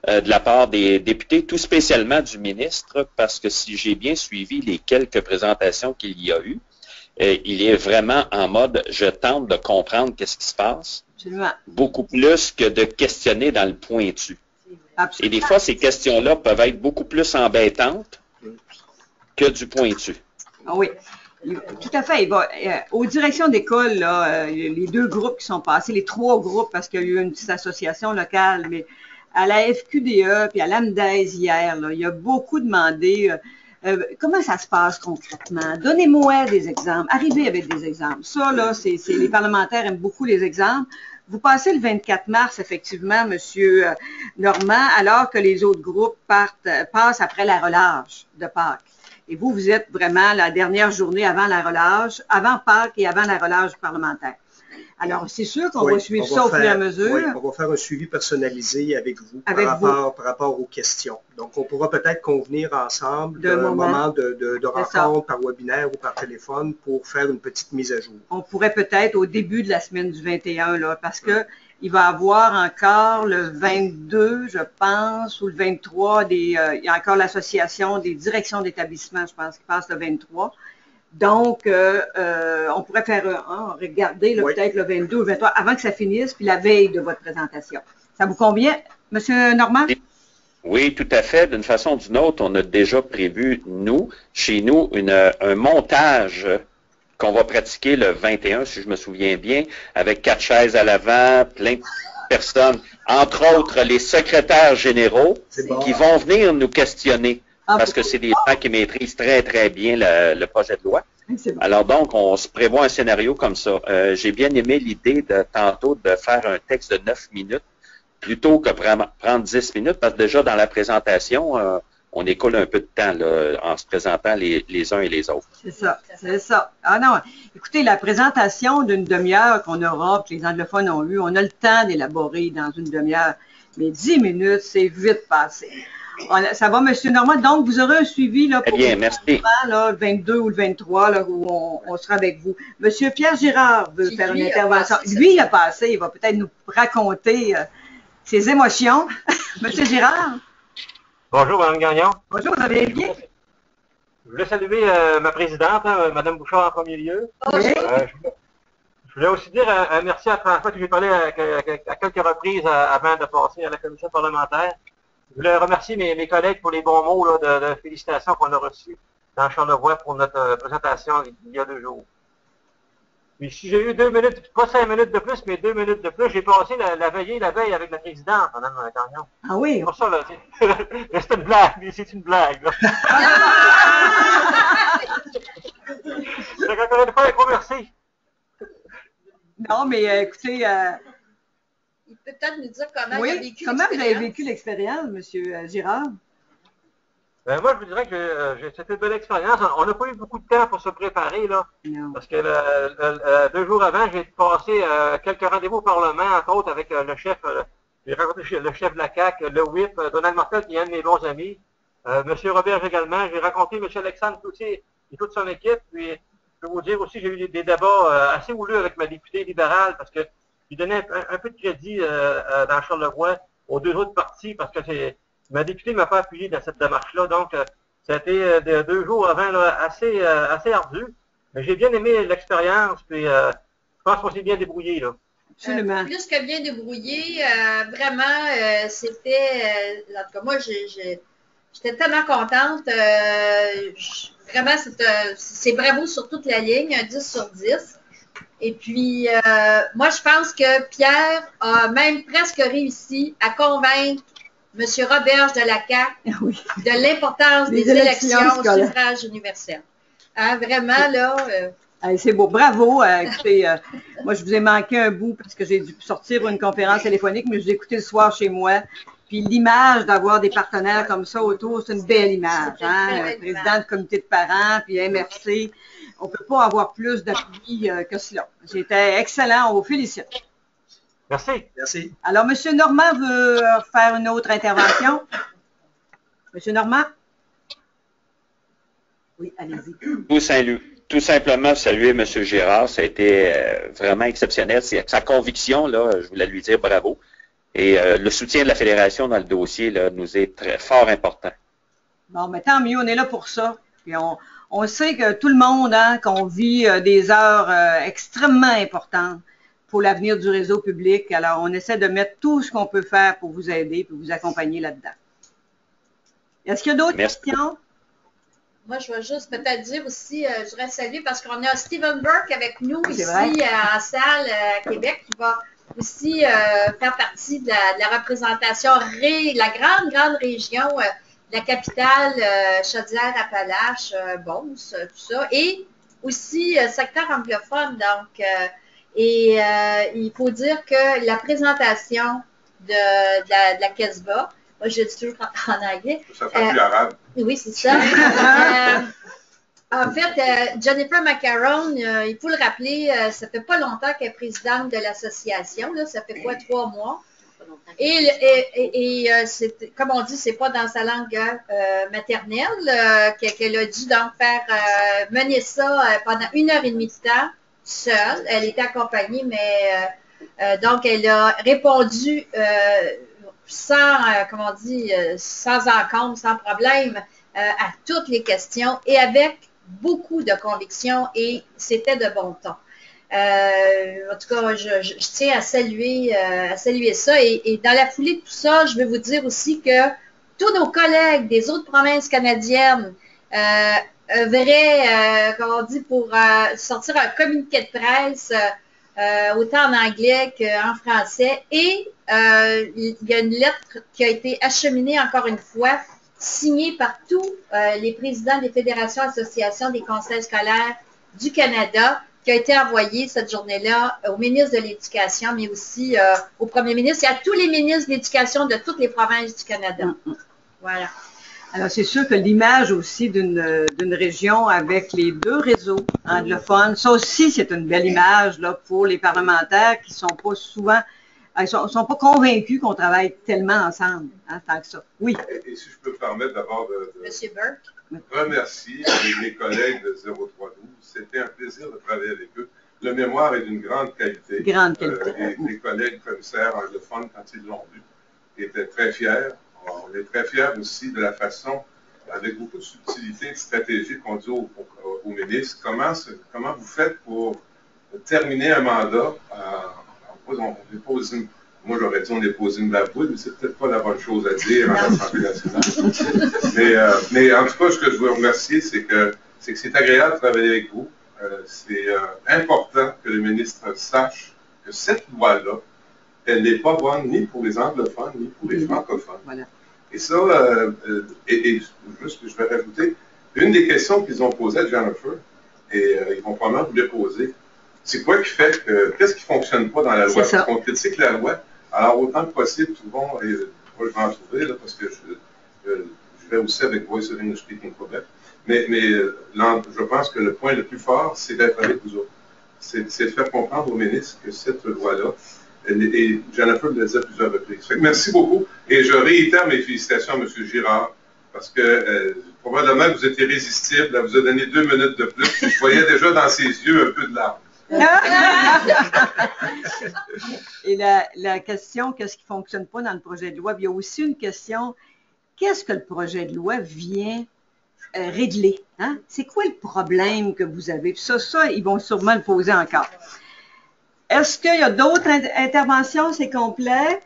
de la part des députés, tout spécialement du ministre, parce que si j'ai bien suivi les quelques présentations qu'il y a eu, il est vraiment en mode « je tente de comprendre qu'est-ce qui se passe », beaucoup plus que de questionner dans le pointu. Absolument. Et des fois, ces questions-là peuvent être beaucoup plus embêtantes que du pointu. Ah oui, tout à fait. Aux directions d'école, les deux groupes qui sont passés, les trois groupes, parce qu'il y a eu une petite association locale, mais à la FQDE puis à l'AMDES hier, là, il y a beaucoup demandé comment ça se passe concrètement. Donnez-moi des exemples. Arrivez avec des exemples. Ça, là, les parlementaires aiment beaucoup les exemples. Vous passez le 24 mars, effectivement, Monsieur Normand, alors que les autres groupes passent après la relâche de Pâques. Et vous, vous êtes vraiment la dernière journée avant la relâche, avant Pâques et avant la relâche parlementaire. Alors, c'est sûr qu'on va suivre ça au fur et à mesure. Oui, on va faire un suivi personnalisé avec vous par rapport aux questions. Donc, on pourra peut-être convenir ensemble d'un moment de rencontre par webinaire ou par téléphone pour faire une petite mise à jour. On pourrait peut-être au début de la semaine du 21, là, parce que il va y avoir encore le 22, je pense, ou le 23, il y a encore l'association des directions d'établissement, je pense, qui passe le 23. Donc, on pourrait faire regarder peut-être le 22 ou le 23 avant que ça finisse, puis la veille de votre présentation. Ça vous convient, M. Normand? Oui, tout à fait. D'une façon ou d'une autre, on a déjà prévu, chez nous, un montage qu'on va pratiquer le 21, si je me souviens bien, avec 4 chaises à l'avant, plein de personnes, entre autres les secrétaires généraux qui vont venir nous questionner. Parce que c'est des gens qui maîtrisent très, très bien le projet de loi. Alors donc, on se prévoit un scénario comme ça. J'ai bien aimé l'idée tantôt de faire un texte de 9 minutes plutôt que vraiment prendre 10 minutes, parce que déjà dans la présentation, on écoule un peu de temps là, en se présentant les uns et les autres. C'est ça, c'est ça. Ah non, écoutez, la présentation d'une demi-heure qu'on aura, que les anglophones ont eu, on a le temps d'élaborer dans une demi-heure, mais 10 minutes, c'est vite passé. Ça va, M. Normand. Donc, vous aurez un suivi là, pour le 22 ou le 23, là, où on sera avec vous. M. Pierre Girard veut faire une intervention. Lui, il a passé. Il va peut-être nous raconter ses émotions. M. Girard. Bonjour, Mme Gagnon. Bonjour, vous allez bien? Je voulais saluer ma présidente, Mme Bouchard, en premier lieu. Oui. Je voulais aussi dire un merci à François, que j'ai parlé à quelques reprises avant de passer à la commission parlementaire. Je voulais remercier mes collègues pour les bons mots là, de félicitations qu'on a reçus dans Charlevoix pour notre présentation il y a 2 jours. Puis si j'ai eu 2 minutes, pas 5 minutes de plus, mais 2 minutes de plus, j'ai passé la veille avec la présidente, Mme Gagnon. Ah oui? C'est pour ça, là, c'est une blague, mais c'est une blague. Là. Donc, encore une fois, un gros merci. Non, mais écoutez, Il peut peut-être nous dire comment il a oui, vécu comment vous avez l'expérience. vécu l'expérience, M. Girard? Ben, moi, je vous dirais que c'était une belle expérience. On n'a pas eu beaucoup de temps pour se préparer, là. Non. Parce que 2 jours avant, j'ai passé quelques rendez-vous au Parlement, entre autres avec le chef, j'ai rencontré le chef de la CAQ, le whip, Donald Martel, qui est un de mes bons amis, M. Roberge également. J'ai rencontré M. Alexandre Cloutier et toute son équipe. Puis, je peux vous dire aussi, j'ai eu des débats assez houleux avec ma députée libérale parce que je donnais un peu de crédit dans Charlevoix aux 2 autres partis parce que ma députée ne m'a pas appuyé dans cette démarche-là. Donc, ça a été 2 jours avant là, assez ardu. Mais j'ai bien aimé l'expérience, puis je pense qu'on s'est bien débrouillé, là. Absolument. Plus que bien débrouillé, vraiment, c'était... en tout cas, moi, j'étais tellement contente. Vraiment, c'est bravo sur toute la ligne, un 10 sur 10. Et puis, moi, je pense que Pierre a même presque réussi à convaincre M. Roberge de la CAQ Oui. de l'importance des élections au suffrage universel. Hein, vraiment, là... C'est beau. Bravo. Écoutez, moi, je vous ai manqué un bout parce que j'ai dû sortir pour une conférence téléphonique, mais je l'ai écouté le soir chez moi. Puis l'image d'avoir des partenaires comme ça autour, c'est une belle image. Hein? Président du comité de parents, puis MRC. On ne peut pas avoir plus d'appui que cela. C'était excellent. On vous félicite. Merci. Merci. Alors, M. Normand veut faire une autre intervention. M. Normand? Oui, allez-y. Tout simplement saluer M. Girard. Ça a été vraiment exceptionnel. Sa conviction, là, je voulais lui dire bravo. Et le soutien de la Fédération dans le dossier là, nous est fort important. Bon, mais tant mieux, on est là pour ça. Puis on sait que tout le monde, hein, qu'on vit des heures extrêmement importantes pour l'avenir du réseau public. Alors, on essaie de mettre tout ce qu'on peut faire pour vous aider et vous accompagner là-dedans. Est-ce qu'il y a d'autres questions? Moi, je vais juste peut-être dire aussi, je voudrais saluer parce qu'on a Stephen Burke avec nous ici en salle à Québec qui va aussi faire partie de la représentation, la grande région, la capitale, Chaudière-Appalaches, Beauce, tout ça, et aussi secteur anglophone. Donc, il faut dire que la présentation de la CESBA, moi, je dis toujours en anglais. Ça fait plus arabe. Oui, c'est ça. En fait, Jennifer Macaron, il faut le rappeler, ça fait pas longtemps qu'elle est présidente de l'association. Ça fait quoi, 3 mois? Et comme on dit, c'est pas dans sa langue maternelle qu'elle a dû donc mener ça pendant 1h30 de temps seule. Elle était accompagnée, mais donc elle a répondu sans encombre, sans problème à toutes les questions et avec beaucoup de conviction et c'était de bon ton. En tout cas, je tiens à saluer ça et dans la foulée de tout ça, je vais vous dire aussi que tous nos collègues des autres provinces canadiennes œuvraient, comme on dit, pour sortir un communiqué de presse autant en anglais qu'en français et il y a une lettre qui a été acheminée encore une fois signée par tous les présidents des fédérations, associations, des conseils scolaires du Canada, qui a été envoyée cette journée-là au ministre de l'Éducation, mais aussi au premier ministre et à tous les ministres de l'Éducation de toutes les provinces du Canada. Voilà. Alors, c'est sûr que l'image aussi d'une région avec les 2 réseaux anglophones, ça aussi, c'est une belle image là, pour les parlementaires qui sont pas souvent... Ils sont pas convaincus qu'on travaille tellement ensemble, hein, tant que ça. Oui. Et si je peux me permettre d'abord de Monsieur Burke. remercier mes collègues de 0312. C'était un plaisir de travailler avec eux. Le mémoire est d'une grande qualité. Grande qualité. Les collègues commissaires anglophones, quand ils l'ont vu, étaient très fiers. On est très fiers aussi de la façon, avec beaucoup de subtilité, de stratégie qu'on dit au ministre, comment vous faites pour terminer un mandat. On dépose Moi, j'aurais dit on est posé une bafouille, mais c'est peut-être pas la bonne chose à dire à l'Assemblée nationale. Mais en tout cas, ce que je veux remercier, c'est que c'est agréable de travailler avec vous. C'est important que le ministre sache que cette loi-là, elle n'est pas bonne ni pour les anglophones, ni pour les francophones. Voilà. Et ça, juste, je vais rajouter, une des questions qu'ils ont posées à Jennifer, et ils vont probablement vous les poser, c'est quoi qui fait que, qu'est-ce qui ne fonctionne pas dans la loi? Parce qu'on critique la loi, alors autant que possible, souvent, et moi je vais en trouver, là, parce que je vais aussi avec Voice of English Speaking Quebec, mais je pense que le point le plus fort, c'est d'être avec vous autres. C'est de faire comprendre aux ministres que cette loi-là, et Jennifer le disait à plusieurs reprises. Merci beaucoup, et je réitère mes félicitations à M. Girard, parce que probablement vous êtes irrésistible, elle vous a donné 2 minutes de plus, puis je voyais déjà dans ses yeux un peu de larmes. Et la question, qu'est-ce qui ne fonctionne pas dans le projet de loi? Il y a aussi une question, qu'est-ce que le projet de loi vient régler? Hein? C'est quoi le problème que vous avez? Puis ça, ils vont sûrement le poser encore. Est-ce qu'il y a d'autres interventions? C'est complet?